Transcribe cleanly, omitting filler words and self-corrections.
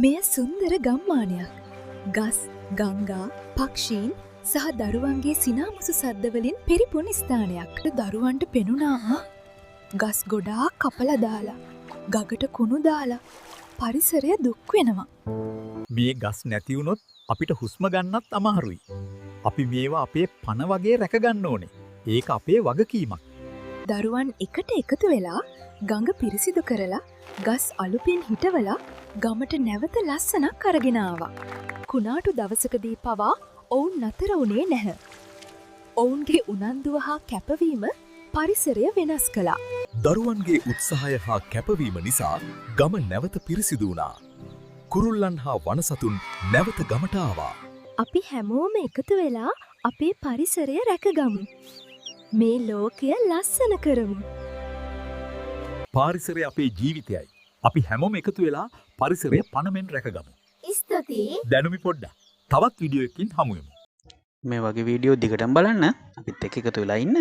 මෙය සුන්දර ගම්මානයක්. ගස්, ගංගා, පක්ෂීන් සහ දරුවන්ගේ සිනාමුසු සද්දවලින් පිරිපුන් ස්ථානයක්. දරුවන්ට පෙනුනා ගස් ගොඩාක් කපලා දාලා, ගගට කුණු දාලා පරිසරය දුක් වෙනවා. මේ ගස් නැති වුණොත් අපිට හුස්ම ගන්නත් අමාරුයි. අපි මේවා අපේ පණ වගේ රැකගන්න ඕනේ. ඒක අපේ වගකීමක්. දරුවන් එකට එකතු වෙලා ගඟ පිරිසිදු කරලා ගස් අලුපෙන් හිටවලා ගමට නැවත ලස්සනක් අරගෙන ආවා. කුණාටු දවසකදී පවා ඔවුන් නතර වුණේ නැහැ. ඔවුන්ගේ උනන්දුව හා කැපවීම පරිසරය වෙනස් කළා. දරුවන්ගේ උත්සාහය හා කැපවීම නිසා ගම නැවත පිරිසිදු වුණා. කුරුල්ලන් හා වනසතුන් නැවත ගමට ආවා. අපි හැමෝම එකතු වෙලා අපේ පරිසරය රැකගමු. මේ ලෝකය ලස්සන කරමු. පාරිසරය අපේ ජීවිතයයි. අපි හැමෝම එකතු වෙලා පරිසරය පණමෙන් රැකගමු. ස්තුතියි. දැනුමි පොඩ්ඩක්. තවත් වීඩියෝ එකකින් හමු වෙමු. මේ වගේ වීඩියෝ දිගටම බලන්න අපිත් එක්ක එකතු වෙලා ඉන්න.